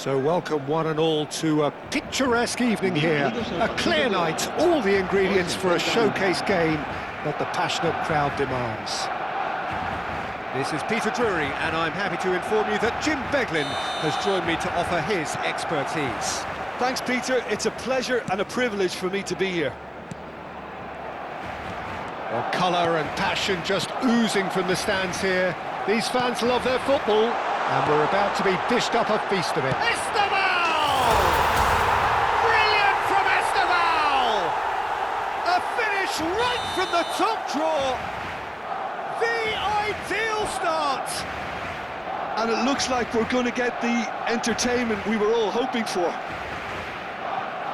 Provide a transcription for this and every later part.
So welcome one and all to a picturesque evening here, a clear night, all the ingredients for a showcase game that the passionate crowd demands. This is Peter Drury, and I'm happy to inform you that Jim Beglin has joined me to offer his expertise. Thanks, Peter. It's a pleasure and a privilege for me to be here. Well, colour and passion just oozing from the stands here. These fans love their football, and we're about to be dished up a feast of it. Esteval! Brilliant from Esteval! A finish right from the top draw. The ideal start. And it looks like we're going to get the entertainment we were all hoping for.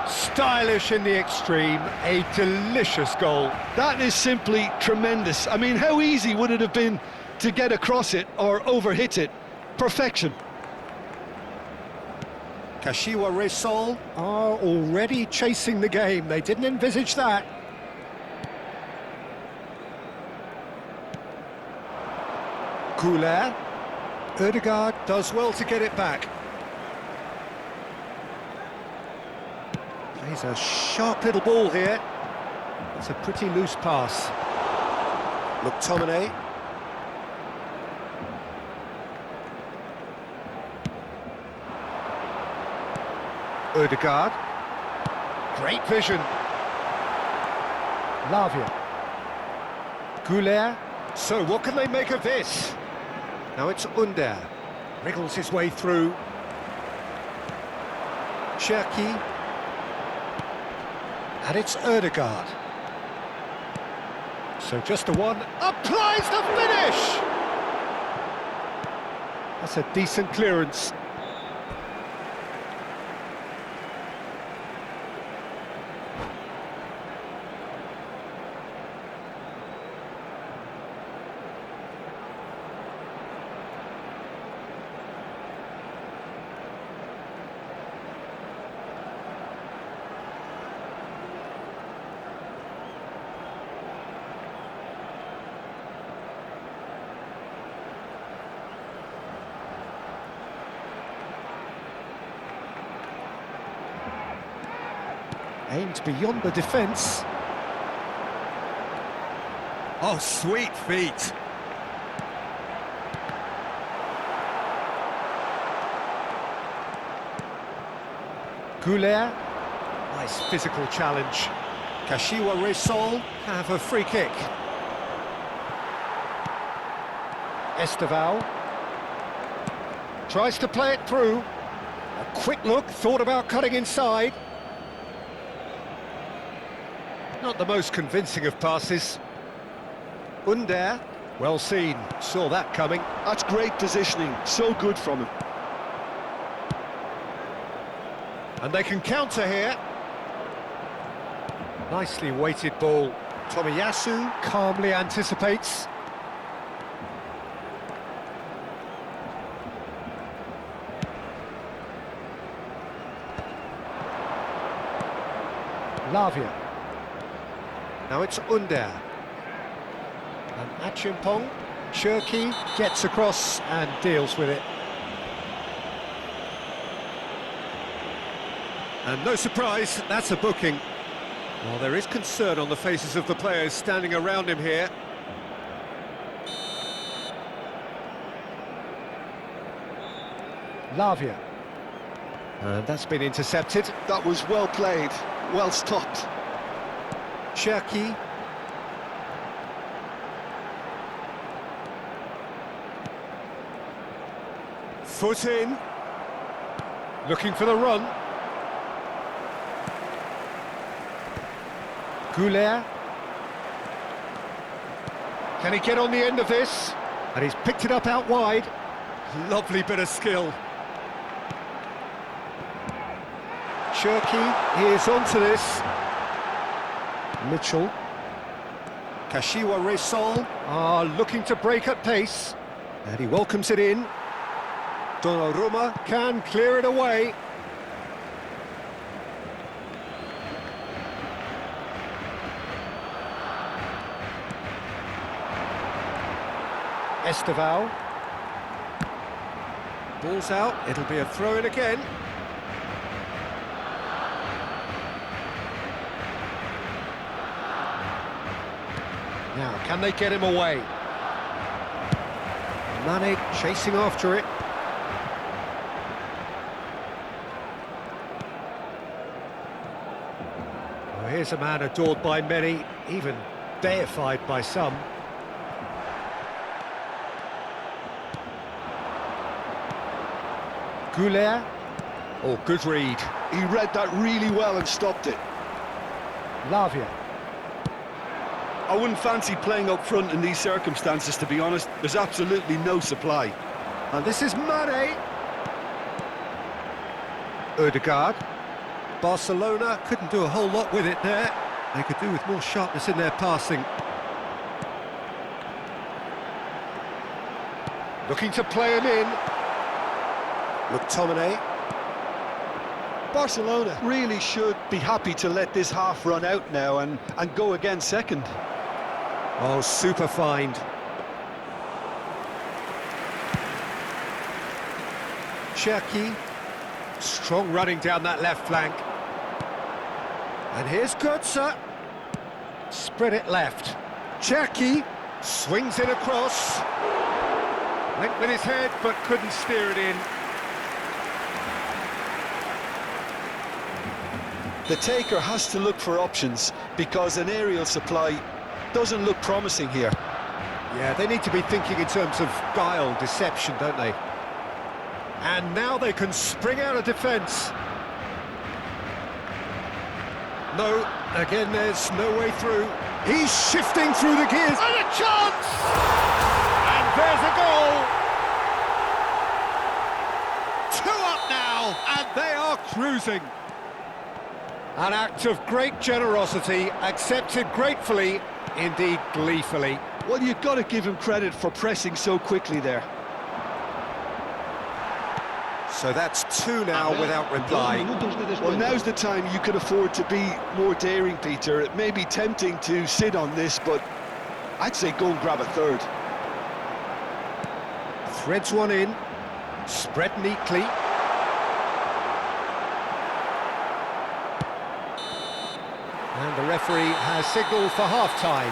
Stylish in the extreme, a delicious goal. That is simply tremendous. I mean, how easy would it have been to get across it or overhit it? Perfection. Kashiwa Reysol are already chasing the game. They didn't envisage that. Goulet. Ødegaard does well to get it back. Plays a sharp little ball here. It's a pretty loose pass. McTominay. Ødegaard. Great vision. Lavia. Goulet. So what can they make of this? Now it's Under. Wriggles his way through. Cherki. And it's Ødegaard. So just a one. Applies the finish! That's a decent clearance. Aimed beyond the defence. Oh, sweet feet. Goulet. Nice physical challenge. Kashiwa Reysol have a free kick. Esteval. Tries to play it through. A quick look, thought about cutting inside. Not the most convincing of passes. Under, well seen, saw that coming. That's great positioning, so good from him. And they can counter here. Nicely weighted ball. Tomiyasu calmly anticipates. Lavia. Now it's Under. And Achimpong. Cherki gets across and deals with it. And no surprise, that's a booking. Well, there is concern on the faces of the players standing around him here. Lavia. And that's been intercepted. That was well played, well stopped. Cherki. Foot in. Looking for the run. Goulet. Can he get on the end of this? And he's picked it up out wide. Lovely bit of skill. Cherki is onto this. Mitchell. Kashiwa Reysol are looking to break at pace. And he welcomes it in. Donnarumma can clear it away. Esteval. Ball's out, it'll be a throw-in again. Now, can they get him away? Mane chasing after it. Well, here's a man adored by many, even deified by some. Goulet. Oh, good read. He read that really well and stopped it. Lavia. I wouldn't fancy playing up front in these circumstances, to be honest. There's absolutely no supply. And this is Mane. Ødegaard. Barcelona couldn't do a whole lot with it there. They could do with more sharpness in their passing. Looking to play him in. McTominay. Barcelona really should be happy to let this half run out now and go again second. Oh, super find. Cherki. Strong running down that left flank. And here's Götze. Spread it left. Cherki swings it across. Went with his head, but couldn't steer it in. The taker has to look for options because an aerial supply doesn't look promising here. Yeah, they need to be thinking in terms of guile, deception, don't they? And now they can spring out of defence. No, again, there's no way through. He's shifting through the gears. And a chance! And there's a goal! 2 up now, and they are cruising. An act of great generosity, accepted gratefully, indeed gleefully. Well, you've got to give him credit for pressing so quickly there. So that's 2 now without reply. Well, now's the time you could afford to be more daring, Peter. It may be tempting to sit on this, but I'd say go and grab a third. Threads one in, spread neatly. And the referee has signalled for half-time.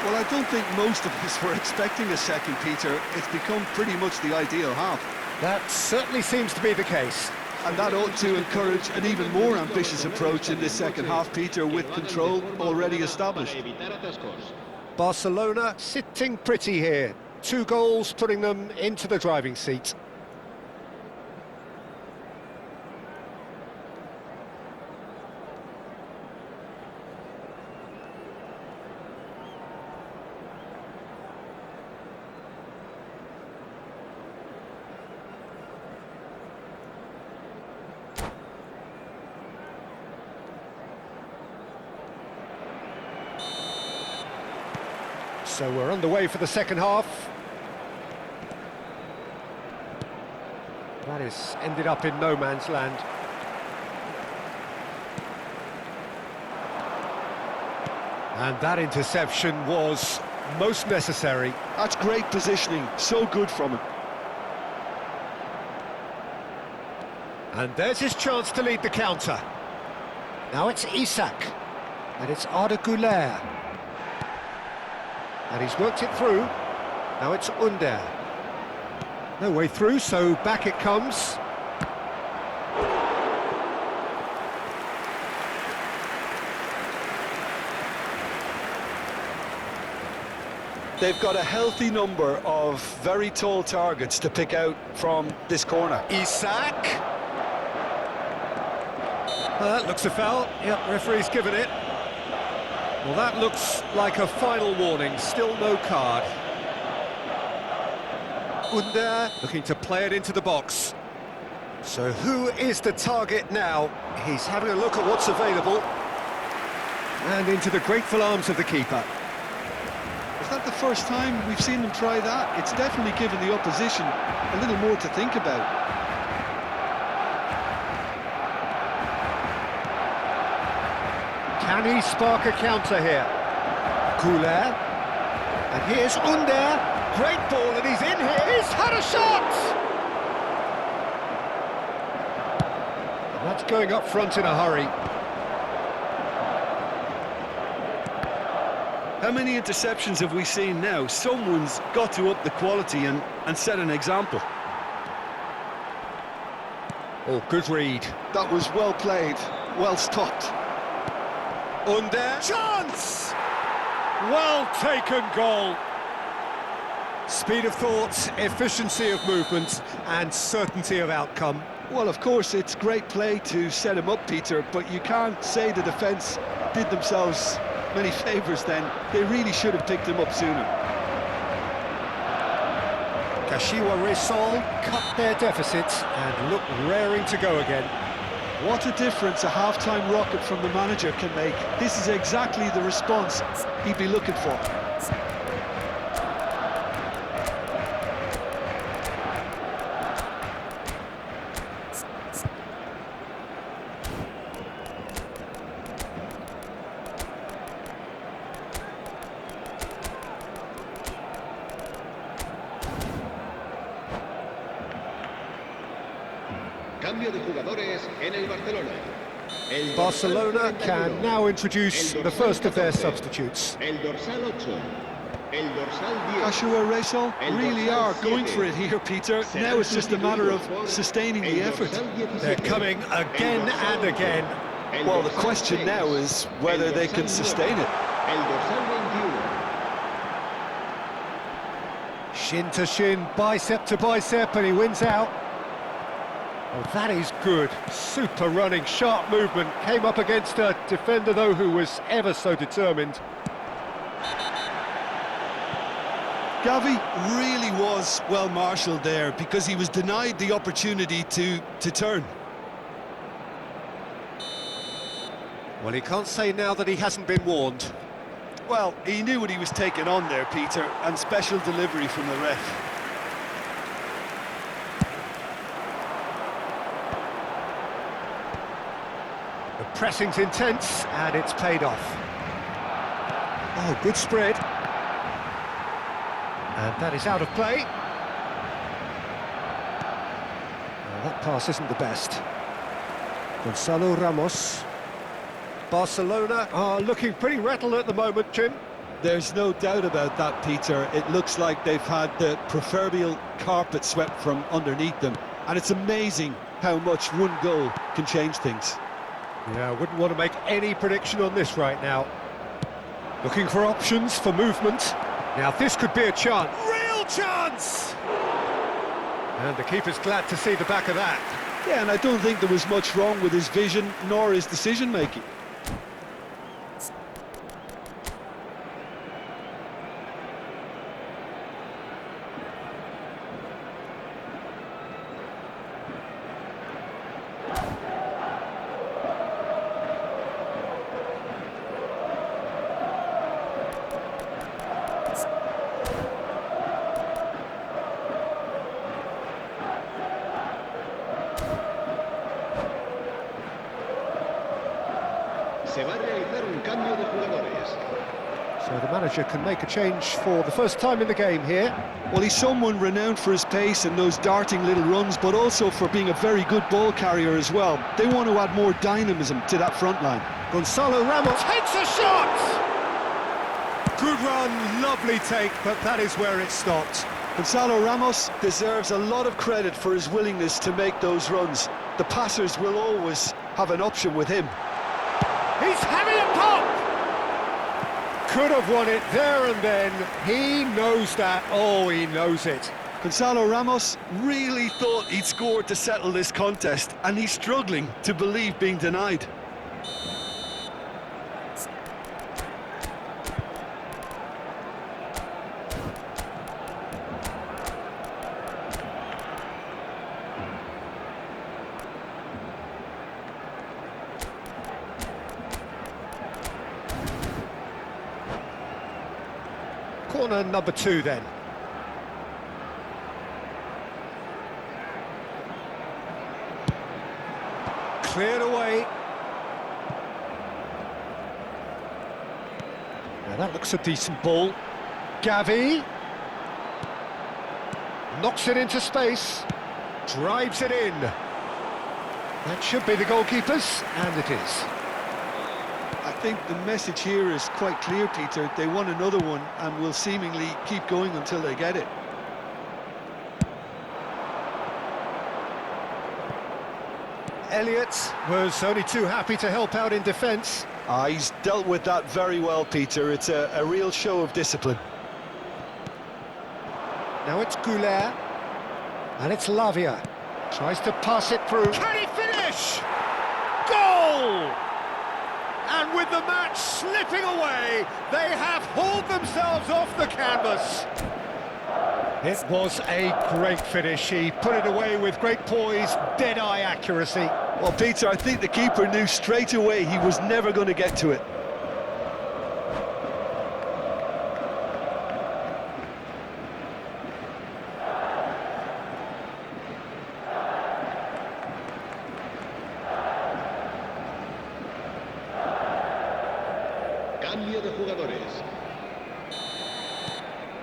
Well, I don't think most of us were expecting a second, Peter. It's become pretty much the ideal half. That certainly seems to be the case. And that ought to encourage an even more ambitious approach in this second half, Peter, with control already established. Barcelona sitting pretty here. 2 goals putting them into the driving seat. So we're underway for the second half. That has ended up in no man's land. And that interception was most necessary. That's great positioning, so good from him. And there's his chance to lead the counter. Now it's Isak, and it's Arda Güler. And he's worked it through. Now it's Under. No way through, so back it comes. They've got a healthy number of very tall targets to pick out from this corner. Isak. That looks a foul. Yep, referee's given it. Well, that looks like a final warning. Still no card. Under looking to play it into the box. So who is the target now? He's having a look at what's available. And into the grateful arms of the keeper. Is that the first time we've seen them try that? It's definitely given the opposition a little more to think about. Can he spark a counter here? Güler. And here's Under. Great ball, and he's in here. He's had a shot! That's going up front in a hurry. How many interceptions have we seen now? Someone's got to up the quality and set an example. Oh, good read. That was well played, well stopped. Under. Chance! Well taken goal. Speed of thought, efficiency of movement, and certainty of outcome. Well, of course, it's great play to set him up, Peter, but you can't say the defence did themselves many favours then. They really should have picked him up sooner. Kashiwa Reysol cut their deficits and look raring to go again. What a difference a half-time rocket from the manager can make. This is exactly the response he'd be looking for. Cambio de jugadores en el Barcelona. Barcelona can now introduce the first of their substitutes. El dorsal 8. El dorsal 10. Kashiwa Reysol really are going for it here, Peter. Now it's just a matter of sustaining the effort. They're coming again and again. Well, the question now is whether they can sustain it. El dorsal 21. Shin to shin, bicep to bicep, and he wins out. Oh, that is good. Super running, sharp movement. Came up against a defender, though, who was ever so determined. Gavi really was well marshalled there because he was denied the opportunity to turn. Well, he can't say now that he hasn't been warned. Well, he knew what he was taking on there, Peter, and special delivery from the ref. The pressing's intense, and it's paid off. Oh, good spread. And that is out of play. That pass isn't the best. Gonzalo Ramos. Barcelona are looking pretty rattled at the moment, Jim. There's no doubt about that, Peter. It looks like they've had the proverbial carpet swept from underneath them. And it's amazing how much one goal can change things. Yeah, I wouldn't want to make any prediction on this right now. Looking for options for movement. Now this could be a chance. Real chance! And the keeper's glad to see the back of that. Yeah, and I don't think there was much wrong with his vision nor his decision-making. Se va a realizar un cambio de jugadores. So the manager can make a change for the first time in the game here. Well, he's someone renowned for his pace and those darting little runs, but also for being a very good ball carrier as well. They want to add more dynamism to that front line. Gonzalo Ramos hits a shot! Good run, lovely take, but that is where it stopped. Gonzalo Ramos deserves a lot of credit for his willingness to make those runs. The passers will always have an option with him. He's having a pop! Could have won it there and then. He knows that. Oh, he knows it. Gonzalo Ramos really thought he'd scored to settle this contest, and he's struggling to believe being denied. Corner number 2 then. Cleared away. Now that looks a decent ball. Gavi. Knocks it into space. Drives it in. That should be the goalkeepers, and it is. I think the message here is quite clear, Peter. They want another one and will seemingly keep going until they get it. Elliott was only too happy to help out in defence. He's dealt with that very well, Peter. It's a real show of discipline. Now it's Goulet, and it's Lavia. Tries to pass it through. Can he finish? Goal! And with the match slipping away, they have hauled themselves off the canvas. It was a great finish. He put it away with great poise, dead-eye accuracy. Well, Peter, I think the keeper knew straight away he was never going to get to it. Cambio de jugadores.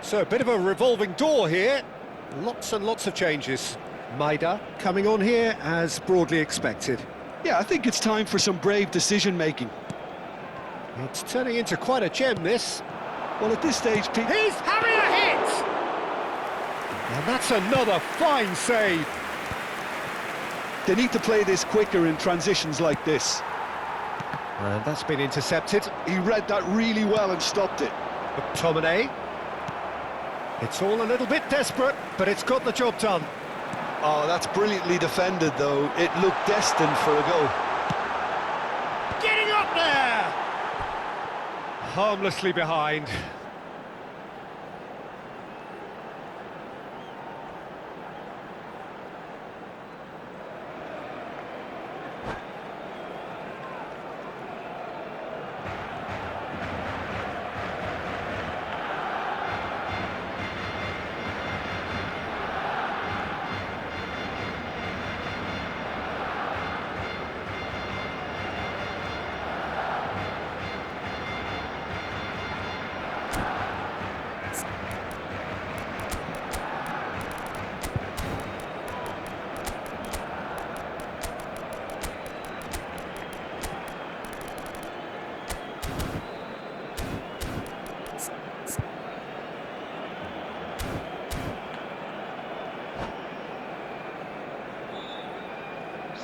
So a bit of a revolving door here. Lots and lots of changes. Maida coming on here as broadly expected. Yeah, I think it's time for some brave decision-making. It's turning into quite a gem, this. Well, at this stage, Peter... He's having a hit! And that's another fine save. They need to play this quicker in transitions like this. And that's been intercepted. He read that really well and stopped it. McTominay. It's all a little bit desperate, but it's got the job done. Oh, that's brilliantly defended, though. It looked destined for a goal. Getting up there! Harmlessly behind.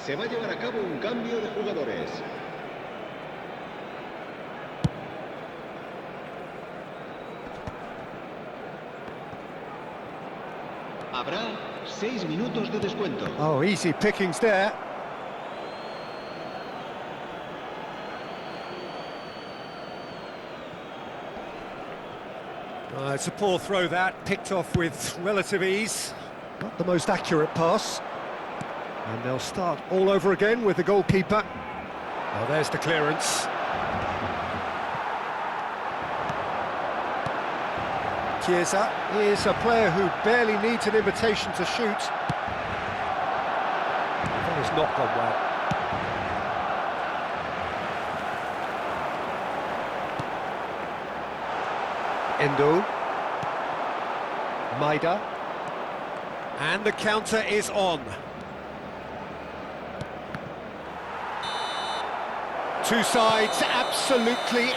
Se va a llevar a cabo un cambio de jugadores. Habrá 6 minutos de descuento. Oh, easy pickings there. It's a poor throw that, picked off with relative ease. Not the most accurate pass. And they'll start all over again with the goalkeeper. Well, there's the clearance. Chiesa is a player who barely needs an invitation to shoot. That has not gone well. Endo. Maida. And the counter is on. Two sides absolutely in